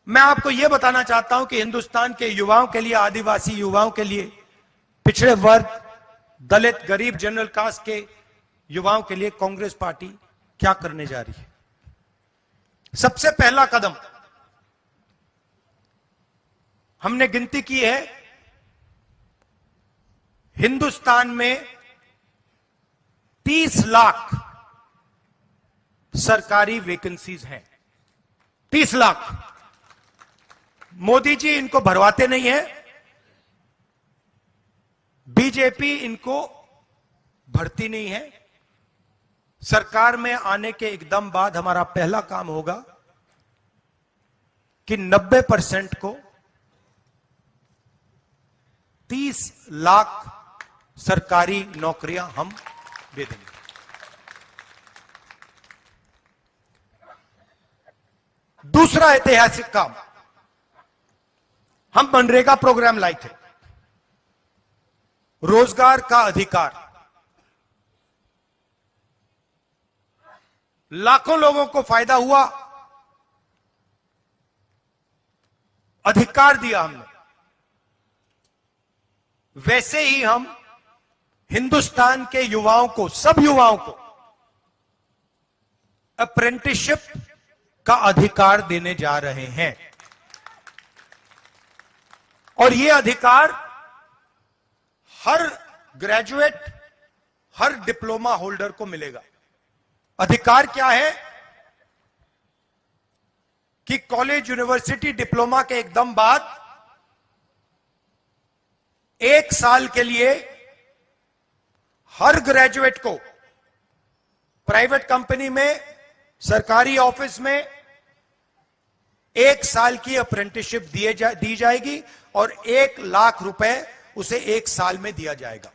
मैं आपको यह बताना चाहता हूं कि हिंदुस्तान के युवाओं के लिए, आदिवासी युवाओं के लिए, पिछड़े वर्ग, दलित, गरीब, जनरल कास्ट के युवाओं के लिए कांग्रेस पार्टी क्या करने जा रही है। सबसे पहला कदम हमने गिनती की है, हिंदुस्तान में 30 लाख सरकारी वैकेंसीज हैं। 30 लाख। मोदी जी इनको भरवाते नहीं है, बीजेपी इनको भरती नहीं है। सरकार में आने के एकदम बाद हमारा पहला काम होगा कि 90% को 30 लाख सरकारी नौकरियां हम दे देंगे। दूसरा ऐतिहासिक काम, हम मनरेगा प्रोग्राम लाए थे, रोजगार का अधिकार। लाखों लोगों को फायदा हुआ, अधिकार दिया हमने। वैसे ही हम हिंदुस्तान के युवाओं को, सब युवाओं को अप्रेंटिसशिप का अधिकार देने जा रहे हैं। और यह अधिकार हर ग्रेजुएट, हर डिप्लोमा होल्डर को मिलेगा। अधिकार क्या है कि कॉलेज, यूनिवर्सिटी, डिप्लोमा के एकदम बाद 1 साल के लिए हर ग्रेजुएट को प्राइवेट कंपनी में, सरकारी ऑफिस में 1 साल की अप्रेंटिसशिप दी जाएगी और 1 लाख रुपए उसे 1 साल में दिया जाएगा।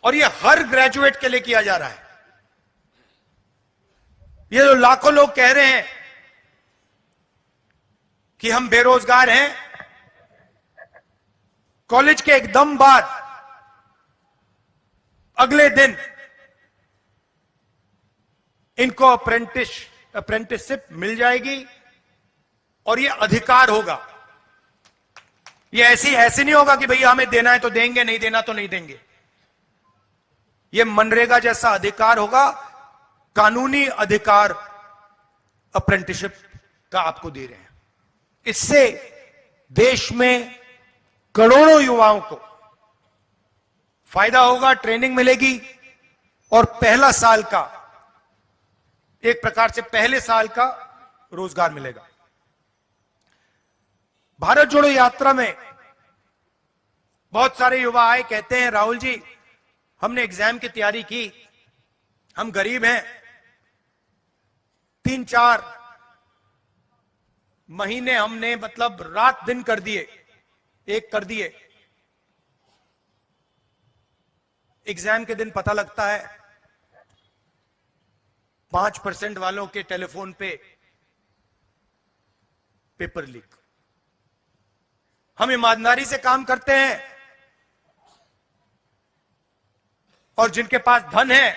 और यह हर ग्रेजुएट के लिए किया जा रहा है। ये जो लाखों लोग कह रहे हैं कि हम बेरोजगार हैं, कॉलेज के एकदम बाद अगले दिन इनको अप्रेंटिसशिप मिल जाएगी और यह अधिकार होगा। यह ऐसे नहीं होगा कि भैया हमें देना है तो देंगे, नहीं देना तो नहीं देंगे। यह मनरेगा जैसा अधिकार होगा, कानूनी अधिकार अप्रेंटिसशिप का आपको दे रहे हैं। इससे देश में करोड़ों युवाओं को फायदा होगा, ट्रेनिंग मिलेगी और पहला साल का, एक प्रकार से पहले साल का रोजगार मिलेगा। भारत जोड़ो यात्रा में बहुत सारे युवा आए, कहते हैं राहुल जी हमने एग्जाम की तैयारी की, हम गरीब हैं, 3-4 महीने हमने मतलब रात दिन कर दिए, एक कर दिए। एग्जाम के दिन पता लगता है 5% वालों के टेलीफोन पे पेपर लीक। हम ईमानदारी से काम करते हैं और जिनके पास धन है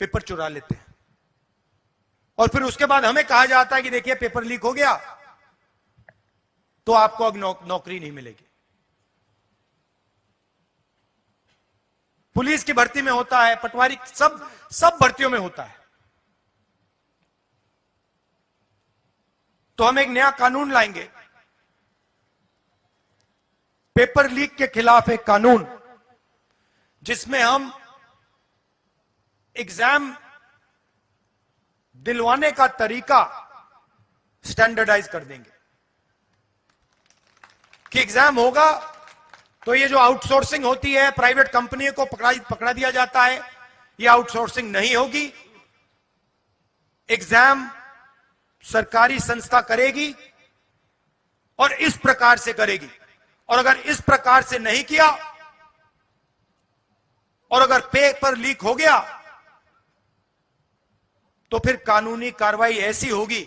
पेपर चुरा लेते हैं और फिर उसके बाद हमें कहा जाता है कि देखिए पेपर लीक हो गया तो आपको अब नौकरी नहीं मिलेगी। पुलिस की भर्ती में होता है, पटवारी, सब भर्तियों में होता है। तो हम एक नया कानून लाएंगे, पेपर लीक के खिलाफ एक कानून, जिसमें हम एग्जाम दिलवाने का तरीका स्टैंडर्डाइज कर देंगे कि एग्जाम होगा तो ये जो आउटसोर्सिंग होती है, प्राइवेट कंपनी को पकड़ा दिया जाता है, ये आउटसोर्सिंग नहीं होगी। एग्जाम सरकारी संस्था करेगी और इस प्रकार से करेगी। और अगर इस प्रकार से नहीं किया और अगर पेपर लीक हो गया तो फिर कानूनी कार्रवाई ऐसी होगी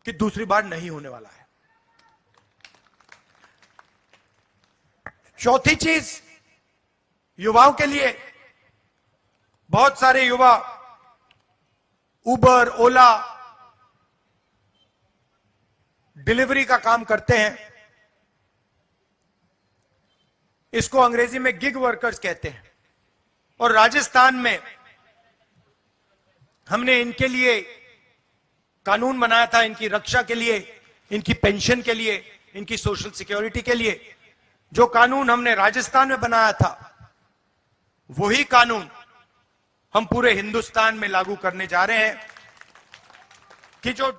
कि दूसरी बार नहीं होने वाला है। चौथी चीज युवाओं के लिए बहुत सारे युवा उबर, ओला, डिलीवरी का काम करते हैं। इसको अंग्रेजी में गिग वर्कर्स कहते हैं। और राजस्थान में हमने इनके लिए कानून बनाया था, इनकी रक्षा के लिए, इनकी पेंशन के लिए, इनकी सोशल सिक्योरिटी के लिए। जो कानून हमने राजस्थान में बनाया था, वही कानून हम पूरे हिंदुस्तान में लागू करने जा रहे हैं कि जो